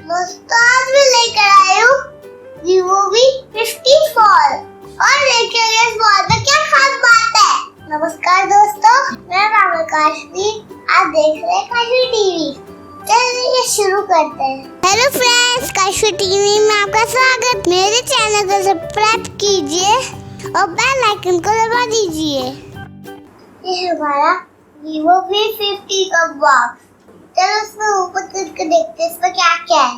दोस्तों आज मैं लेकर आई हूँ ViVO V15 Phone और देखिए इस फोन में क्या खास बात है। नमस्कार दोस्तों, मेरा नाम है काशवी। आप देख रहे हैं काशू टीवी। चलिए शुरू करते हैं। हेलो फ्रेंड्स, काशू टीवी में आपका स्वागत। मेरे चैनल को सब्सक्राइब कीजिए और बेल आइकन को दबा दीजिए। ये हमारा ViVO V15 का बॉक्स। चलो इसमें ऊपर करके देखते हैं इसमें क्या क्या है।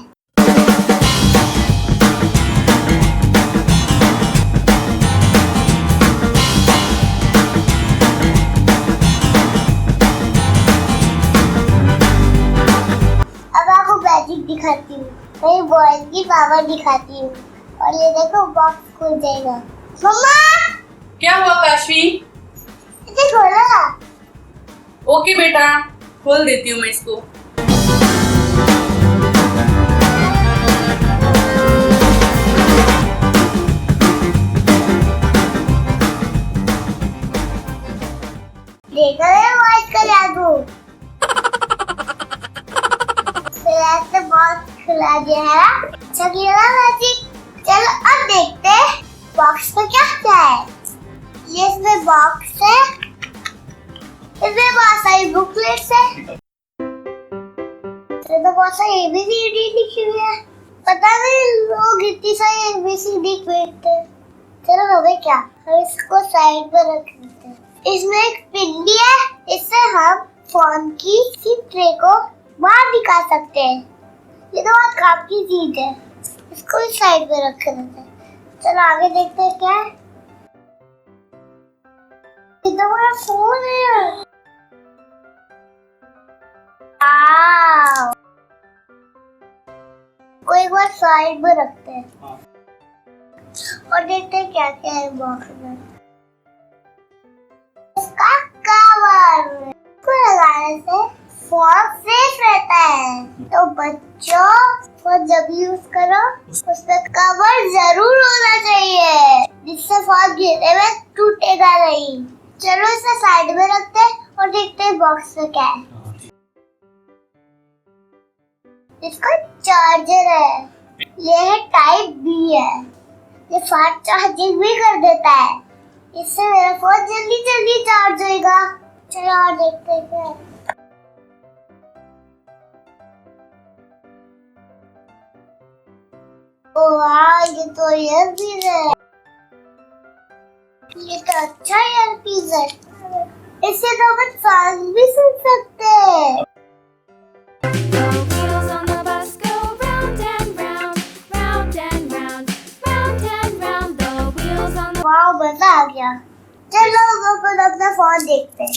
अब आपको मैजिक दिखाती हूँ, मेरी बॉयज की पावर दिखाती हूँ। और ये देखो बॉक्स खुल जाएगा। मम्मा क्या हुआ काशवी? इसे खोला। ओके बेटा, खोल देती हूँ मैं इसको। देख रहे हो वॉइस का जादू। ऐसे बॉक्स खुला दिया है। अच्छा किया ना मैजिक। चलो अब देखते हैं बॉक्स में क्या क्या है। ये इसमें बॉक्स है, इसमें बहुत सारी बुकलेट्स है, इसमें बहुत सारी ABCD लिखी हुई है। पता नहीं लोग इतनी सारी ABCD खरीदते हैं। चलो हमें क्या, हम इसको साइड पर रख देते हैं। इसमें एक पिन भी है, इससे हम फोन की ट्रे को बाहर निकाल सकते हैं। ये तो बहुत काम की चीज है, इसको भी साइड पे रख देते हैं। चलो आगे देखते हैं क्या है। ये तो बड़ा फोन है। को एक बार साइड में रखते हैं और देखते हैं क्या क्या है बॉक्स में। इसका कवर को लगाने से फोन सेफ रहता है। तो बच्चों फोन जब यूज करो उसमें कवर जरूर होना चाहिए, जिससे फोन गिरने में टूटेगा नहीं। चलो इसे साइड में रखते हैं और देखते हैं बॉक्स में क्या है। इसका चार्जर है, ये है टाइप बी है, ये फास्ट चार्जिंग भी कर देता है। इससे मेरा फोन जल्दी जल्दी चार्ज होएगा। चलो और देखते हैं क्या है। वाह, ये तो ईयरपीस है। ये तो अच्छा ईयरपीस है, इससे तो हम सॉन्ग भी सुन सकते हैं। वाह, मजा आ गया। चलो अपन अपना फोन देखते हैं।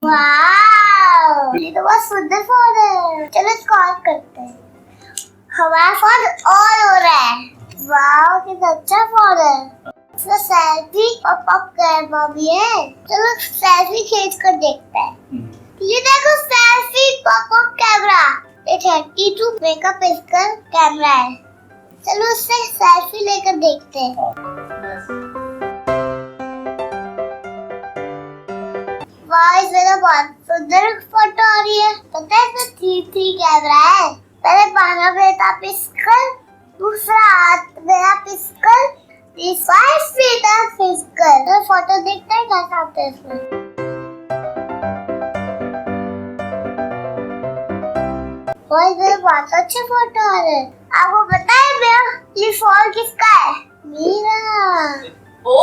वाह, ये तो बहुत सुंदर फोन है। चलो इसको ऑन करते हैं। हमारा फोन ऑन हो रहा है। वाह, कितना अच्छा फोन है। इसमें सेल्फी और पॉप कैमरा भी है। चलो सेल्फी खींच कर देखते हैं। ये देखो सेल्फी पॉप कैमरा, ये 32 मेगापिक्सल कैमरा है। चलो उससे सेल्फी लेकर देखते हैं। वाह, इसमें तो बहुत सुंदर फोटो आ रही है। पता है इसमें 3 कैमरा है। पहले 12 मेगापिक्सल, दूसरा 8 मेगापिक्सल, तीसरा 5 मेगापिक्सल। तो फोटो देखते हैं कैसा आता है इसमें। इसमें बहुत अच्छे फोटो आ रहे हैं। आपको पता है मेरा ये फोन किसका है? मेरा। ओ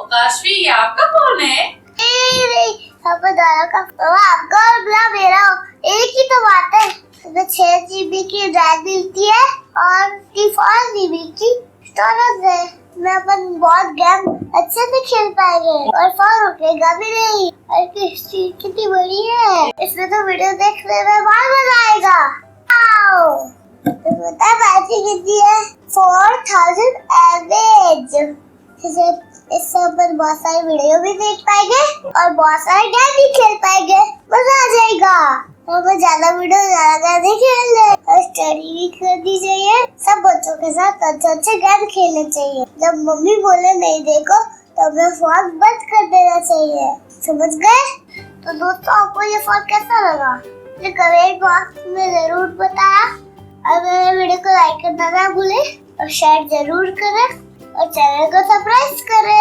काशवी, ये आपका फोन है? नहीं, दादा का। आपका और मेरा एक ही तो बात है। इसमें 6 GB की रैम मिलती है और 64 GB की स्टोरेज है। मैं अपन बहुत गेम अच्छे से खेल पाएंगे और फोन रुकेगा भी नहीं। और किस्ती कितनी बड़ी है, इसमें तो वीडियो देखने में बहुत मजा आएगा। पता है बैटरी कितनी है? 4000 mAh। इससे अपन बहुत सारे वीडियो भी देख पाएंगे और बहुत सारे गेम भी खेल पाएंगे। मजा आ जाएगा। हमें ज्यादा वीडियो ज्यादा खेल ले और स्टडी भी करनी चाहिए। सब बच्चों के साथ अच्छे गेम खेलने चाहिए। जब मम्मी बोले नहीं देखो तो हमें फोन बंद कर देना चाहिए। समझ गए? तो दोस्तों आपको ये फोन कैसा लगा? कमेंट बॉक्स में जरूर बताया। और मेरे वीडियो को लाइक करना ना भूले और शेयर जरूर करें और चैनल को सब्सक्राइब करें।